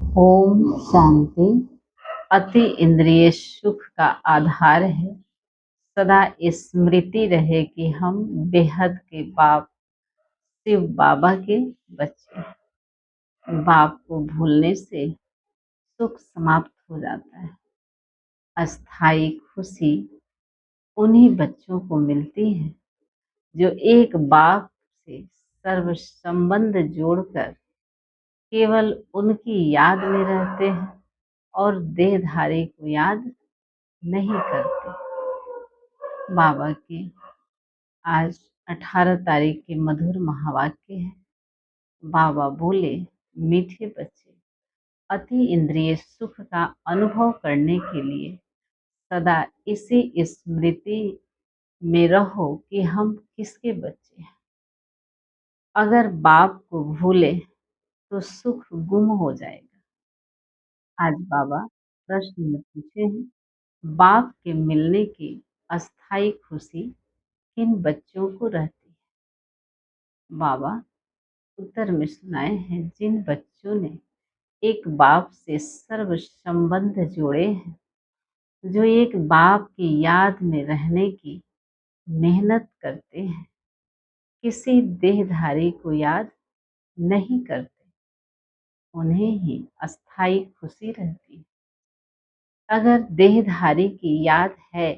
ओम शांति। अति इंद्रिय सुख का आधार है। सदा स्मृति रहे कि हम बेहद के बाप शिव बाबा के बच्चे हैं। बाप को भूलने से सुख समाप्त हो जाता है। अस्थाई खुशी उन्हीं बच्चों को मिलती है जो एक बाप से सर्व संबंध जोड़कर केवल उनकी याद में रहते हैं और देहधारी को याद नहीं करते। बाबा के आज 18 तारीख के मधुर महावाक्य है। बाबा बोले, मीठे बच्चे, अति इंद्रिय सुख का अनुभव करने के लिए सदा इसी स्मृति में रहो कि हम किसके बच्चे हैं। अगर बाप को भूले तो सुख गुम हो जाएगा। आज बाबा प्रश्न में पूछे हैं, बाप के मिलने की अस्थाई खुशी किन बच्चों को रहती है। बाबा उत्तर में सुनाए हैं, जिन बच्चों ने एक बाप से सर्व संबंध जोड़े हैं, जो एक बाप की याद में रहने की मेहनत करते हैं, किसी देहधारी को याद नहीं करते, उन्हें ही अस्थाई खुशी रहती है। अगर देहधारी की याद है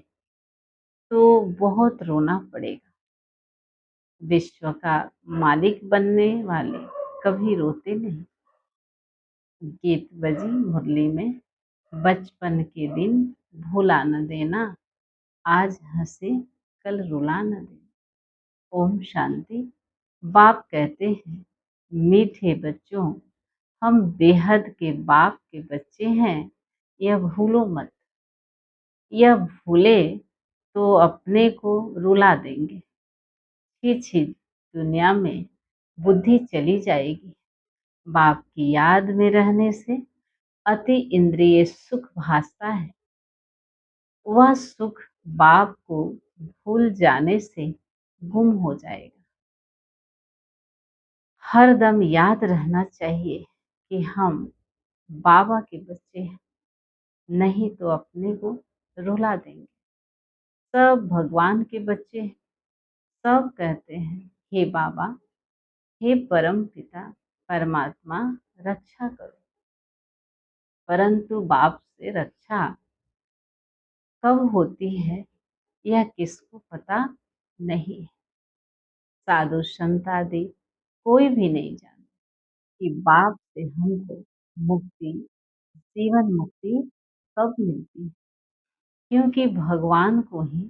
तो बहुत रोना पड़ेगा। विश्व का मालिक बनने वाले कभी रोते नहीं। गीत बजी मुरली में, बचपन के दिन भुला न देना, आज हंसे कल रुला न देना। ओम शांति। बाप कहते हैं, मीठे बच्चों, हम बेहद के बाप के बच्चे हैं, यह भूलो मत। यह भूले तो अपने को रुला देंगे। छिछ दुनिया में बुद्धि चली जाएगी। बाप की याद में रहने से अति इंद्रिय सुख भासता है। वह सुख बाप को भूल जाने से गुम हो जाएगा। हर दम याद रहना चाहिए कि हम बाबा के बच्चे हैं, नहीं तो अपने को रुला देंगे। सब भगवान के बच्चे हैं। सब कहते हैं, हे बाबा, हे परम पिता परमात्मा, रक्षा करो। परंतु बाप से रक्षा कब होती है यह किसको पता नहीं है। साधु संत आदि कोई भी नहीं जानता कि बाप से हमको मुक्ति, जीवन मुक्ति कब मिलती है, क्योंकि भगवान को ही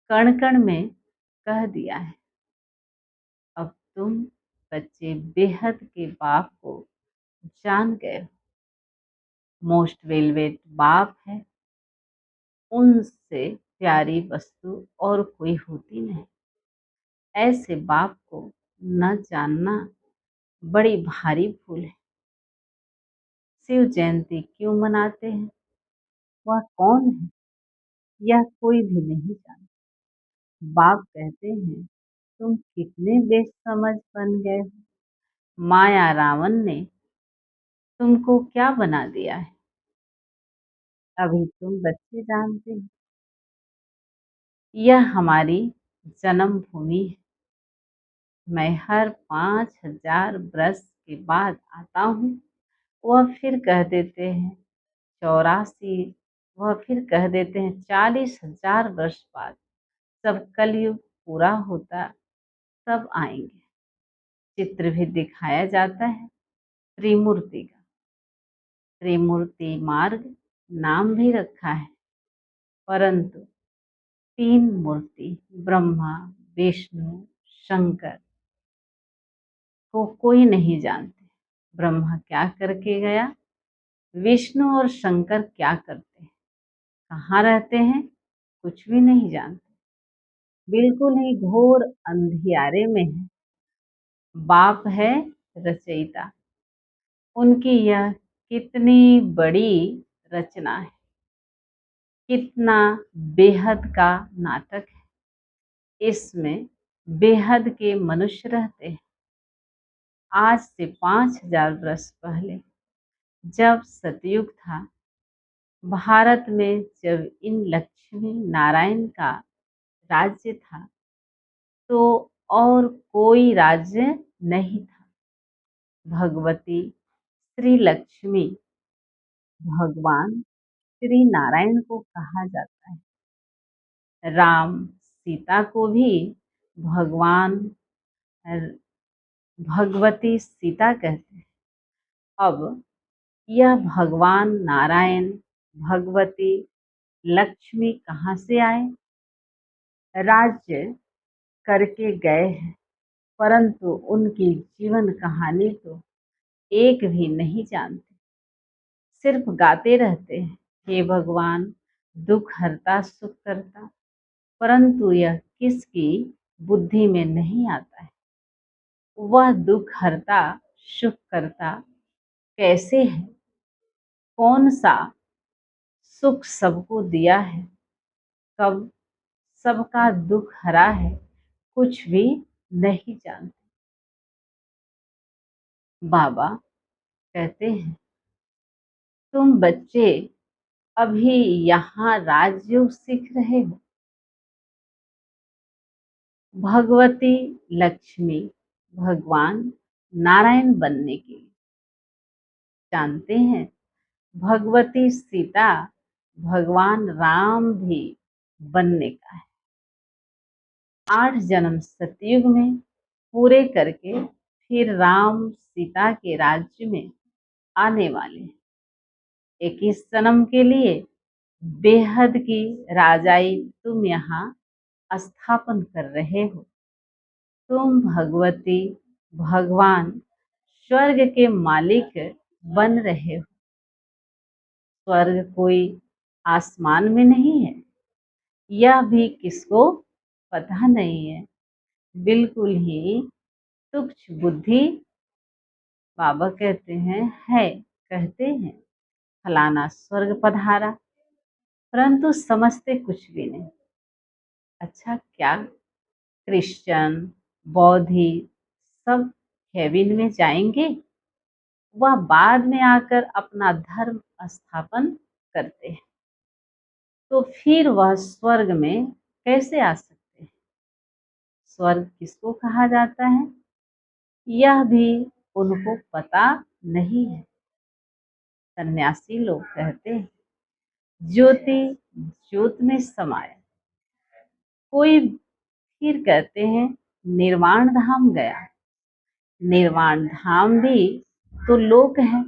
कण कण में कह दिया है। अब तुम बच्चे बेहद के बाप को जान गए हो। मोस्ट वेलवेट बाप है, उनसे प्यारी वस्तु और कोई होती नहीं। ऐसे बाप को न जानना बड़ी भारी भूल है। शिव जयंती क्यों मनाते हैं, वह कौन है, यह कोई भी नहीं जानता। बाप कहते हैं, तुम कितने बेसमझ बन गए हो। माया रावण ने तुमको क्या बना दिया है, अभी तुम बच्चे जानते हो। यह हमारी जन्म भूमि है। मैं हर 5000 वर्ष के बाद आता हूँ। वह फिर कह देते हैं 84, वह फिर कह देते हैं 40,000 वर्ष बाद सब कलयुग पूरा होता तब आएंगे। चित्र भी दिखाया जाता है त्रिमूर्ति का। त्रिमूर्ति मार्ग नाम भी रखा है, परंतु 3 मूर्ति ब्रह्मा विष्णु शंकर को कोई नहीं जानते। ब्रह्मा क्या करके गया, विष्णु और शंकर क्या करते हैं, कहाँ रहते हैं, कुछ भी नहीं जानते। बिल्कुल ही घोर अंधियारे में है। बाप है रचयिता। उनकी यह कितनी बड़ी रचना है, कितना बेहद का नाटक है। इसमें बेहद के मनुष्य रहते हैं। आज से 5000 वर्ष पहले जब सतयुग था, भारत में जब इन लक्ष्मी नारायण का राज्य था, तो और कोई राज्य नहीं था। भगवती श्री लक्ष्मी भगवान श्री नारायण को कहा जाता है। राम सीता को भी भगवान भगवती सीता कहते हैं। अब यह भगवान नारायण भगवती लक्ष्मी कहाँ से आए? राज्य करके गए हैं, परंतु उनकी जीवन कहानी तो एक भी नहीं जानते, सिर्फ गाते रहते हैं, हे भगवान दुख हरता सुख करता, परंतु यह किसकी बुद्धि में नहीं आता है। वह दुख हरता सुख करता कैसे है? कौन सा सुख सबको दिया है? कब सबका दुख हरा है? कुछ भी नहीं जानते। बाबा कहते हैं, तुम बच्चे अभी यहाँ राजयोग सीख रहे हो। भगवती लक्ष्मी भगवान नारायण बनने के लिए, जानते हैं भगवती सीता भगवान राम भी बनने का है। 8 जन्म सतयुग में पूरे करके फिर राम सीता के राज्य में आने वाले हैं। 21 जन्म के लिए बेहद की राजाई तुम यहाँ स्थापन कर रहे हो। तुम भगवती भगवान स्वर्ग के मालिक बन रहे हो। स्वर्ग कोई आसमान में नहीं है, यह भी किसको पता नहीं है। बिल्कुल ही तुच्छ बुद्धि बाबा कहते हैं है, कहते हैं फलाना स्वर्ग पधारा, परंतु समझते कुछ भी नहीं। अच्छा, क्या क्रिश्चियन बौद्धि सब हेवन में जाएंगे? वह बाद में आकर अपना धर्म स्थापन करते हैं, तो फिर वह स्वर्ग में कैसे आ सकते हैं? स्वर्ग किसको कहा जाता है, यह भी उनको पता नहीं है। सन्यासी लोग कहते हैं ज्योति ज्योत में समाया। कोई फिर कहते हैं निर्वाण धाम गया। निर्वाण धाम भी तो लोक है।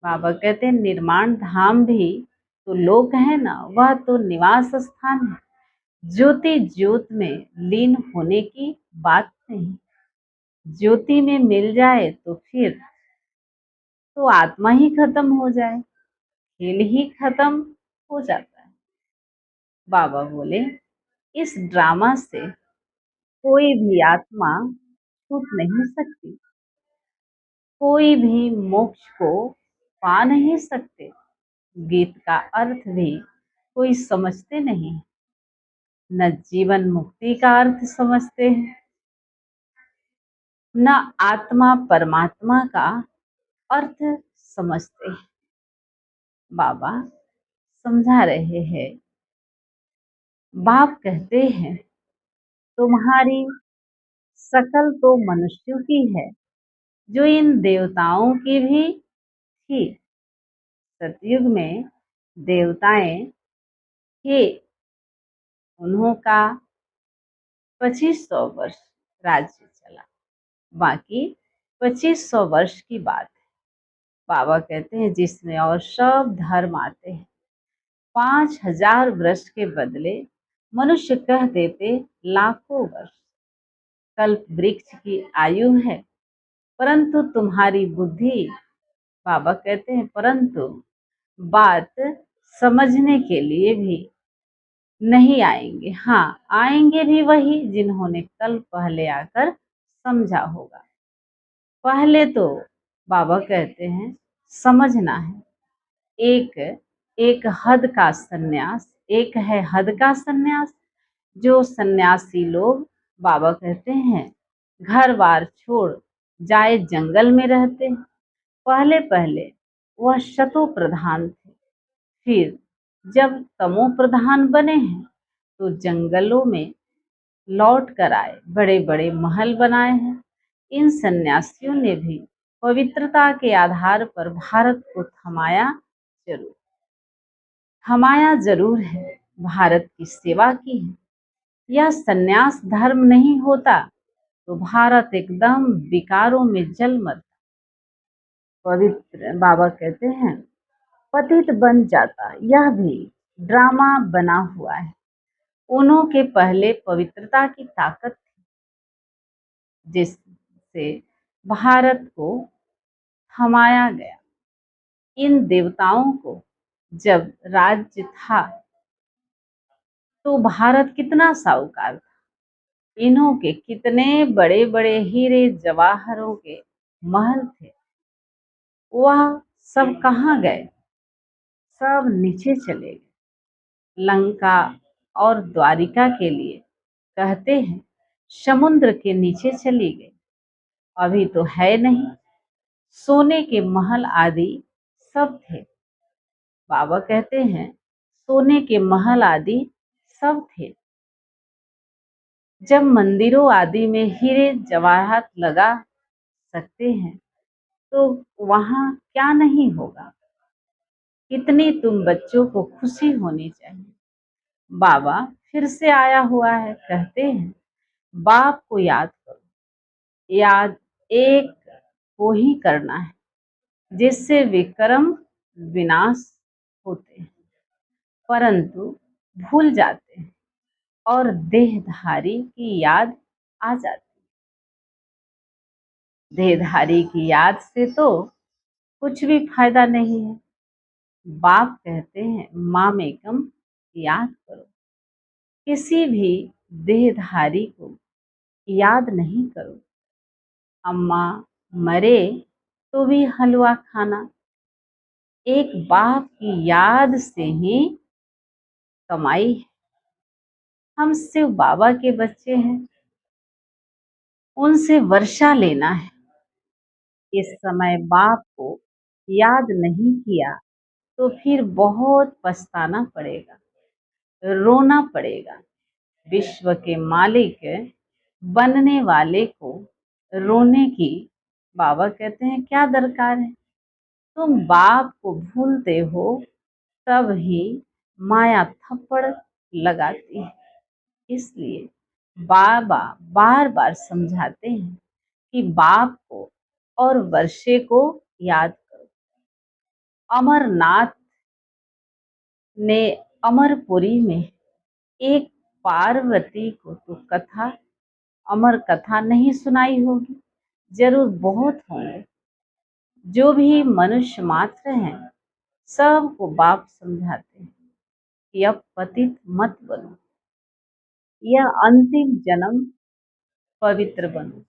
बाबा कहते हैं निर्वाण धाम भी तो लोक है ना, वह तो निवास स्थान है। ज्योति ज्योत में लीन होने की बात नहीं। ज्योति में मिल जाए तो फिर तो आत्मा ही खत्म हो जाए, खेल ही खत्म हो जाता है। बाबा बोले इस ड्रामा से कोई भी आत्मा छूट नहीं सकती, कोई भी मोक्ष को पा नहीं सकते। गीत का अर्थ भी कोई समझते नहीं, न जीवन मुक्ति का अर्थ समझते हैं, न आत्मा परमात्मा का अर्थ समझते हैं। बाबा समझा रहे हैं। बाप कहते हैं तुम्हारी शकल तो मनुष्यों की है, जो इन देवताओं की भी थी। सतयुग में देवताएं थे, उन्हों का 2500 वर्ष राज्य चला, बाकी 2500 वर्ष की बात है। बाबा कहते हैं जिसमें और सब धर्म आते हैं। 5000 वर्ष के बदले मनुष्य कह देते लाखों वर्ष। कल्प वृक्ष की आयु है, परंतु तुम्हारी बुद्धि, बाबा कहते हैं परंतु बात समझने के लिए भी नहीं आएंगे। हाँ, आएंगे भी वही जिन्होंने कल पहले आकर समझा होगा। पहले तो बाबा कहते हैं समझना है। एक एक हद का सन्यास, एक है हद का सन्यास। जो सन्यासी लोग बाबा कहते हैं घर बार छोड़ जाए जंगल में रहते हैं, पहले पहले वह शतो प्रधान थे, फिर जब तमो प्रधान बने हैं तो जंगलों में लौट कर आए, बड़े बड़े महल बनाए हैं। इन सन्यासियों ने भी पवित्रता के आधार पर भारत को जरूर थमाया जरूर है, भारत की सेवा की है। यह सन्यास धर्म नहीं होता तो भारत एकदम विकारों में जल मरता। पवित्र बाबा कहते हैं पतित बन जाता, यह भी ड्रामा बना हुआ है। उन्हों के पहले पवित्रता की ताकत थी जिससे भारत को थमाया गया। इन देवताओं को जब राज्य था तो भारत कितना साहूकार था। इन्हों के कितने बड़े बड़े हीरे जवाहरों के महल थे, वह सब कहाँ गए? सब नीचे चले गए। लंका और द्वारिका के लिए कहते हैं समुद्र के नीचे चली गई, अभी तो है नहीं। सोने के महल आदि सब थे, बाबा कहते हैं सोने के महल आदि सब थे। जब मंदिरों आदि में हीरे जवाहरात लगा सकते हैं तो वहां क्या नहीं होगा। कितनी तुम बच्चों को खुशी होनी चाहिए। बाबा फिर से आया हुआ है, कहते हैं बाप को याद करो। याद एक को ही करना है जिससे विक्रम विनाश होते हैं, परंतु भूल जाते हैं और देहधारी की याद आ जाती है। देहधारी की याद से तो कुछ भी फायदा नहीं है। बाप कहते हैं मामेकम याद करो। किसी भी देहधारी को याद नहीं करो। अम्मा मरे तो भी हलवा खाना, एक बाप की याद से ही कमाई है। हम शिव बाबा के बच्चे हैं, उनसे वर्षा लेना है। इस समय बाप को याद नहीं किया तो फिर बहुत पछताना पड़ेगा, रोना पड़ेगा। विश्व के मालिक बनने वाले को रोने की बाबा कहते हैं क्या दरकार है। तुम बाप को भूलते हो तब ही माया थप्पड़ लगाती है। इसलिए बाबा बार बार समझाते हैं कि बाप को और वर्षे को याद करो। अमरनाथ ने अमरपुरी में एक पार्वती को तो कथा अमर कथा नहीं सुनाई होगी, जरूर बहुत होंगे। जो भी मनुष्य मात्र हैं सबको बाप समझाते हैं कि अब पतित मत बनो, यह अंतिम जन्म पवित्र बनो।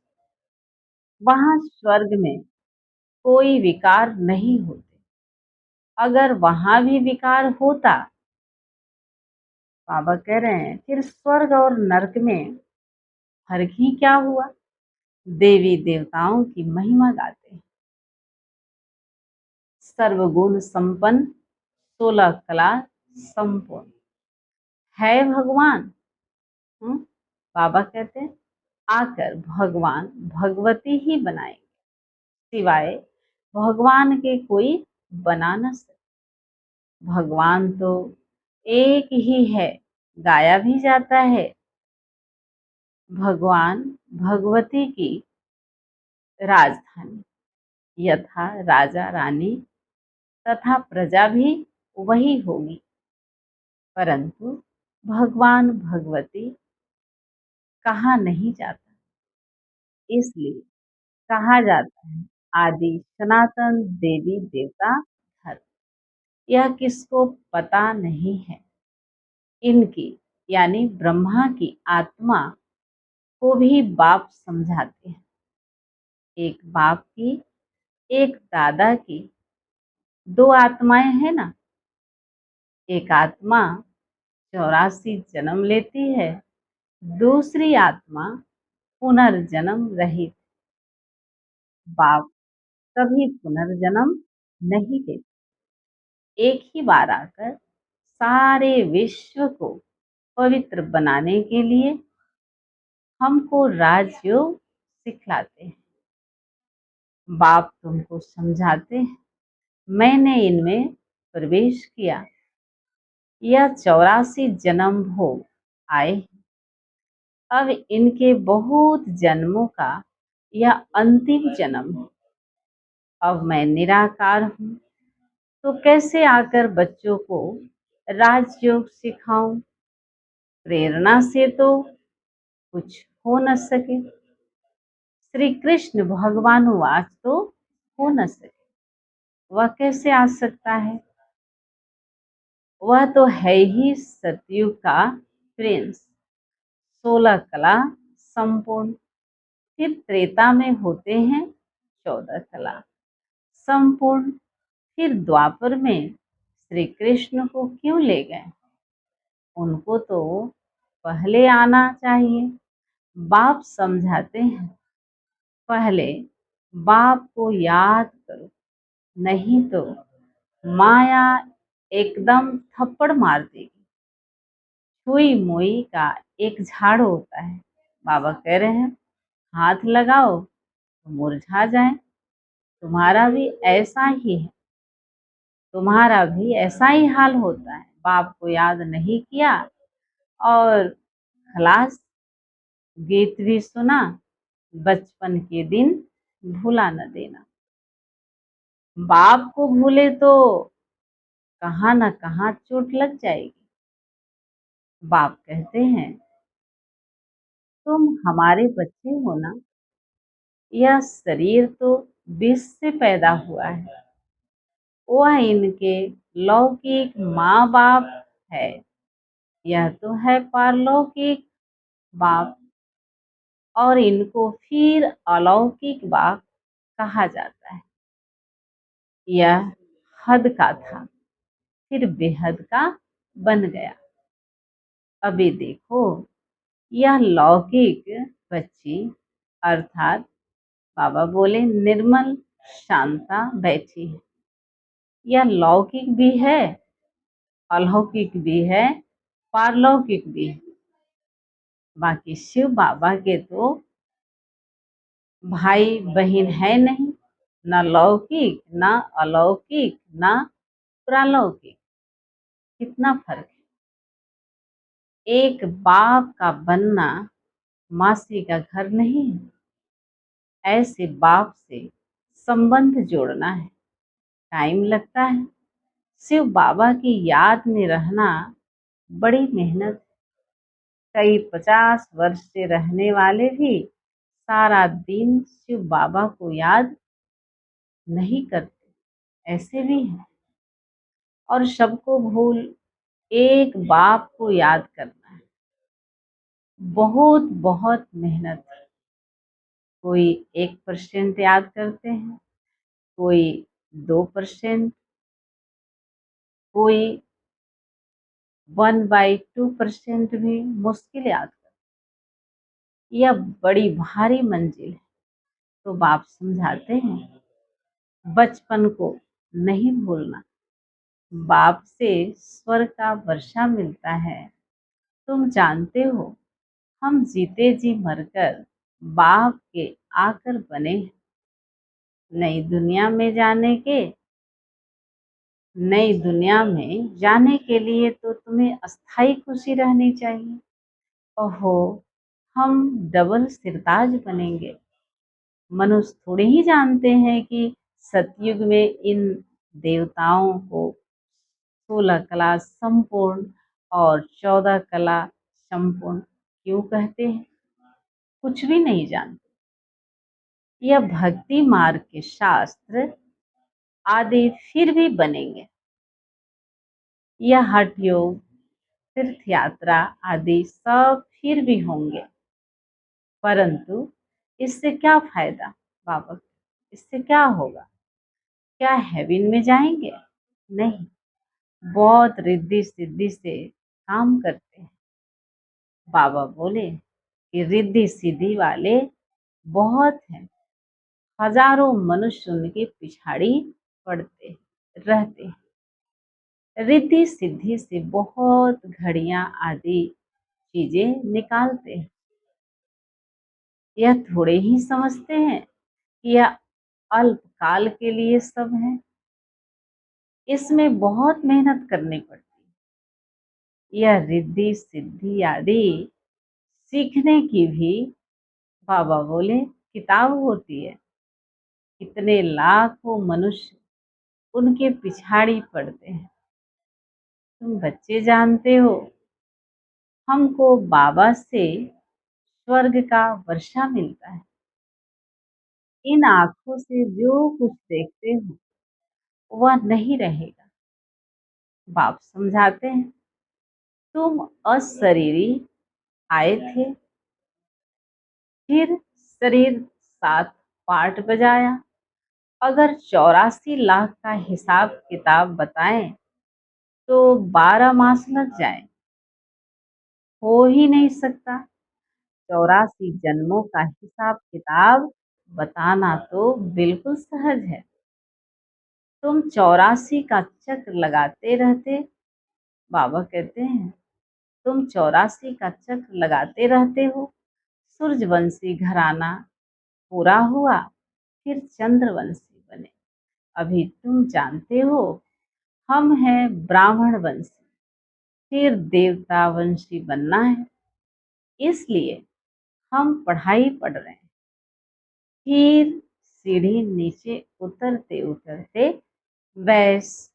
वहां स्वर्ग में कोई विकार नहीं होते। अगर वहां भी विकार होता, बाबा कह रहे हैं फिर स्वर्ग और नरक में फर्क ही क्या हुआ। देवी देवताओं की महिमा गाते हैं। सर्वगुण संपन्न 16 कला संपूर्ण है भगवान। बाबा कहते हैं आकर भगवान भगवती ही बनाएंगे, सिवाय भगवान के कोई बना न सके। भगवान तो एक ही है, गाया भी जाता है। भगवान भगवती की राजधानी, यथा राजा रानी तथा प्रजा भी वही होगी, परंतु भगवान भगवती कहा नहीं जाता। इसलिए कहा जाता है आदि सनातन देवी देवता धर्म। यह किसको पता नहीं है। इनकी यानी ब्रह्मा की आत्मा को भी बाप समझाते हैं। एक बाप की, एक दादा की, दो आत्माएं हैं ना। एक आत्मा 84 जन्म लेती है, दूसरी आत्मा पुनर्जन्म रहित। बाप कभी पुनर्जन्म नहीं लेते, एक ही बार आकर सारे विश्व को पवित्र बनाने के लिए हमको राजयोग सिखलाते हैं। बाप तुमको समझाते हैं, मैंने इनमें प्रवेश किया, यह 84 जन्म भोग आए, अब इनके बहुत जन्मों का यह अंतिम जन्म है। अब मैं निराकार हूँ, तो कैसे आकर बच्चों को राजयोग सिखाऊं? प्रेरणा से तो कुछ हो न सके। श्री कृष्ण भगवानुवाच तो हो न सके, वह कैसे आ सकता है? वह तो है ही सतयुग का प्रिंस, 16 कला संपूर्ण। फिर त्रेता में होते हैं 14 कला संपूर्ण। फिर द्वापर में श्री कृष्ण को क्यों ले गए? उनको तो पहले आना चाहिए। बाप समझाते हैं, पहले बाप को याद करो, नहीं तो माया एकदम थप्पड़ मार देगी। छुई मुई का एक झाड़ होता है, बाबा कह रहे हैं हाथ लगाओ तो मुरझा जाए। तुम्हारा भी ऐसा ही है, तुम्हारा भी ऐसा ही हाल होता है। बाप को याद नहीं किया और खलास, गीत भी सुना, बचपन के दिन भुला न देना। बाप को भूले तो कहाँ न कहाँ चोट लग जाएगी। बाप कहते हैं तुम हमारे बच्चे हो ना, यह शरीर तो विष से पैदा हुआ है, वह इनके लौकिक माँ बाप है, यह तो है पारलौकिक बाप, और इनको फिर अलौकिक बाप कहा जाता है। यह हद का था, फिर बेहद का बन गया। अभी देखो, यह लौकिक बच्ची अर्थात बाबा बोले निर्मल शांता बैठी है। यह लौकिक भी है, अलौकिक भी है, पारलौकिक भी है। बाकी शिव बाबा के तो भाई बहन है नहीं, न लौकिक न अलौकिक न प्रालौकिक। कितना फर्क है। एक बाप का बनना मासी का घर नहीं है, ऐसे बाप से संबंध जोड़ना है, टाइम लगता है। शिव बाबा की याद में रहना बड़ी मेहनत। कई 50 वर्ष से रहने वाले भी सारा दिन शिव बाबा को याद नहीं करते, ऐसे भी हैं। और सबको भूल एक बाप को याद करना है, बहुत बहुत मेहनत है। कोई 1% याद करते हैं, कोई 2%, कोई 1/2% भी मुश्किल याद करते। यह बड़ी भारी मंजिल है। तो बाप समझाते हैं बचपन को नहीं भूलना। बाप से स्वर्ग का वर्षा मिलता है। तुम जानते हो, हम जीते जी मरकर बाप के आकर बने हैं। नई दुनिया में जाने के नई दुनिया में जाने के लिए तो तुम्हें अस्थाई खुशी रहनी चाहिए। ओहो, हम डबल सिरताज बनेंगे। मनुष्य थोड़े ही जानते हैं कि सतयुग में इन देवताओं को 16 कला संपूर्ण और 14 कला संपूर्ण क्यों कहते हैं, कुछ भी नहीं जानते। यह भक्ति मार्ग के शास्त्र आदि फिर भी बनेंगे। यह हठ योग, तीर्थ यात्रा आदि सब फिर भी होंगे, परंतु इससे क्या फायदा बाबा? इससे क्या होगा? क्या हेवन में जाएंगे? नहीं, बहुत रिद्धि सिद्धि से काम करते हैं। बाबा बोले कि रिद्धि सिद्धि वाले बहुत हैं, हजारों मनुष्य उनके पिछाड़ी पड़ते रहते हैं। रिद्धि सिद्धि से बहुत घड़ियां आदि चीजें निकालते हैं। यह थोड़े ही समझते हैं कि यह अल्पकाल के लिए सब है। इसमें बहुत मेहनत करनी पड़ती है। यह रिद्धि सिद्धि आदि सीखने की भी बाबा बोले किताब होती है। कितने लाखों मनुष्य उनके पिछाड़ी पड़ते हैं। तुम बच्चे जानते हो, हमको बाबा से स्वर्ग का वर्षा मिलता है। इन आंखों से जो कुछ देखते हो वह नहीं रहेगा। बाप समझाते हैं, तुम अशरीरी आए थे, फिर शरीर 7 पार्ट बजाया। अगर 84 लाख का हिसाब किताब बताएं तो 12 मास लग जाए। हो ही नहीं सकता। 84 जन्मों का हिसाब किताब बताना तो बिल्कुल सहज है। तुम 84 का चक्र लगाते रहते। बाबा कहते हैं, तुम 84 का चक्र लगाते रहते हो। सूर्यवंशी घराना पूरा हुआ, फिर चंद्रवंशी बने। अभी तुम जानते हो, हम हैं ब्राह्मण वंशी, फिर देवता वंशी बनना है। इसलिए हम पढ़ाई पढ़ रहे हैं। फिर सीढ़ी नीचे उतरते उतरते वैश्य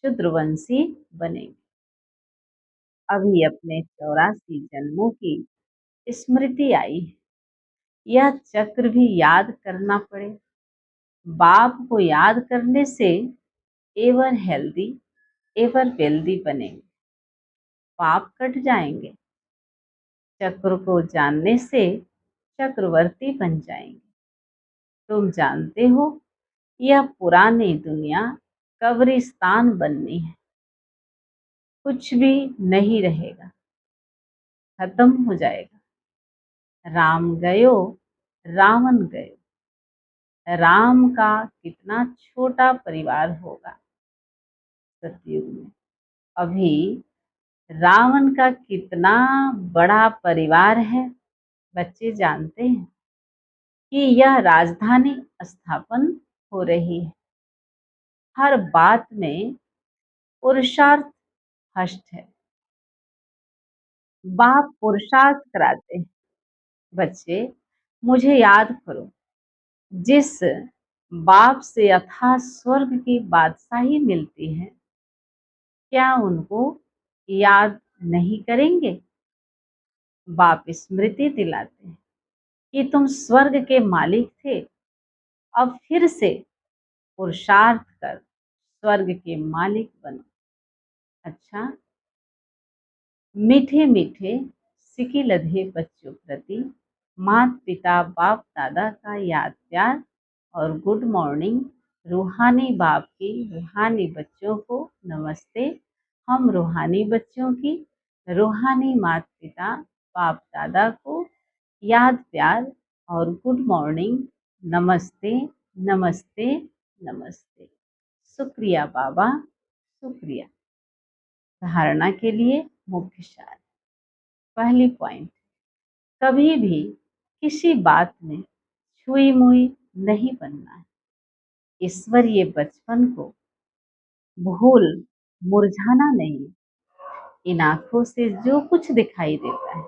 शूद्रवंशी बनेंगे। अभी अपने 84 जन्मों की स्मृति आई है। यह चक्र भी याद करना पड़े। बाप को याद करने से एवर हेल्दी एवर वेल्दी बनेंगे। पाप कट जाएंगे। चक्र को जानने से चक्रवर्ती बन जाएंगे। तुम जानते हो, यह पुरानी दुनिया कब्रिस्तान बननी है। कुछ भी नहीं रहेगा, खत्म हो जाएगा। राम गयो, रावण गयो। राम का कितना छोटा परिवार होगा सतयुग में। अभी रावण का कितना बड़ा परिवार है। बच्चे जानते हैं कि यह राजधानी स्थापन हो रही है। हर बात में पुरुषार्थ फर्स्ट है। बाप पुरुषार्थ कराते हैं। बच्चे मुझे याद करो, जिस बाप से अथाह स्वर्ग की बादशाही मिलती है, क्या उनको याद नहीं करेंगे? बाप स्मृति दिलाते हैं कि तुम स्वर्ग के मालिक थे, अब फिर से पुरुषार्थ कर स्वर्ग के मालिक बनो। अच्छा, मीठे मीठे सिकी लधे बच्चों प्रति माता पिता बाप दादा का याद प्यार और गुड मॉर्निंग। रूहानी बाप की रूहानी बच्चों को नमस्ते। हम रूहानी बच्चों की रूहानी माता पिता बाप दादा को याद प्यार और गुड मॉर्निंग। नमस्ते नमस्ते नमस्ते। शुक्रिया बाबा, शुक्रिया। धारणा के लिए मुख्य सार। पहली पॉइंट, कभी भी किसी बात में छुई मुई नहीं बनना है। ईश्वरीय बचपन को भूल मुरझाना नहीं। इन आंखों से जो कुछ दिखाई देता है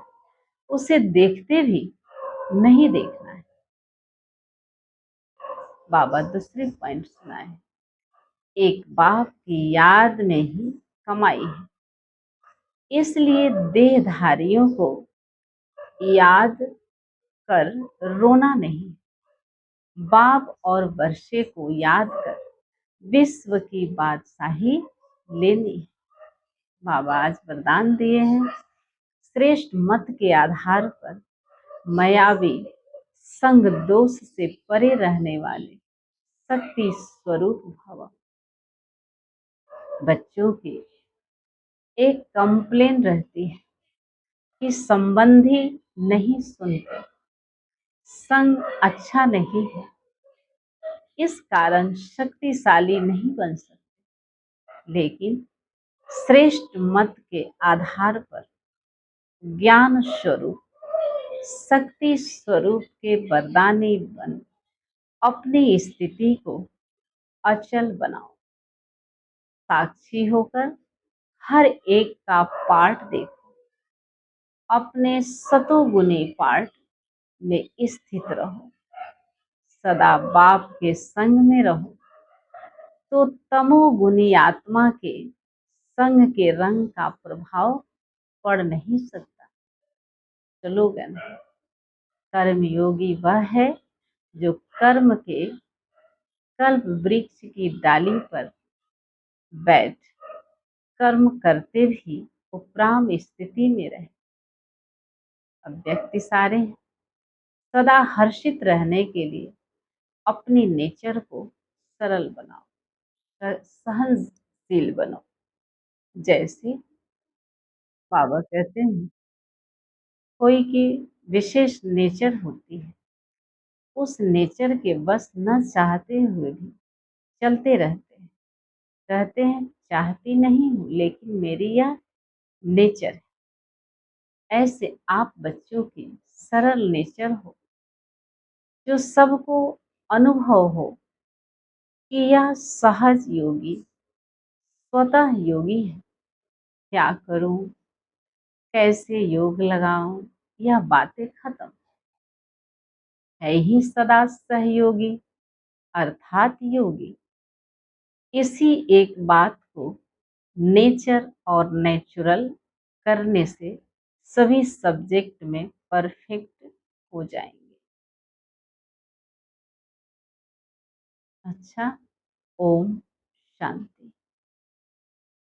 उसे देखते भी नहीं देखना है। बाबा दूसरी पॉइंट सुनाए, एक बाप की याद में ही कमाई है। इसलिए देहधारियों को याद कर रोना नहीं, बाप और वर्षे को याद कर विश्व की बादशाही लेनी है। बाबा आज वरदान दिए हैं, श्रेष्ठ मत के आधार पर मायावी संग दोष से परे रहने वाले शक्ति स्वरूप भव। बच्चों की एक कंप्लेन रहती है कि संबंधी नहीं सुनते, संग अच्छा नहीं है। इस कारण शक्तिशाली नहीं बन सकते, लेकिन श्रेष्ठ मत के आधार पर ज्ञान स्वरूप शक्ति स्वरूप के वरदानी बन अपनी स्थिति को अचल बनाओ। साक्षी होकर हर एक का पार्ट देखो, अपने सतोगुनी पार्ट में स्थित रहो, सदा बाप के संग में रहो, तो तमोगुनी आत्मा के संग के रंग का प्रभाव पड़ नहीं सकता। स्लोगन है, कर्मयोगी वह है जो कर्म के कल्प वृक्ष की डाली पर बैठ कर्म करते भी उपराम स्थिति में रहे। अब व्यक्ति सारे हैं, सदा हर्षित रहने के लिए अपनी नेचर को सरल बनाओ, सहनशील बनो। जैसे बाबा कहते हैं, कोई की विशेष नेचर होती है, उस नेचर के बस न चाहते हुए भी चलते रहते हैं, कहते हैं चाहती नहीं हूं लेकिन मेरी यह नेचर है। ऐसे आप बच्चों की सरल नेचर हो, जो सबको अनुभव हो कि यह सहज योगी स्वतः योगी है। क्या करूं, कैसे योग लगाऊं, यह बातें खत्म, है ही सदा सहयोगी अर्थात योगी। इसी एक बात को नेचर और नेचुरल करने से सभी सब्जेक्ट में परफेक्ट हो जाएंगे। अच्छा, ओम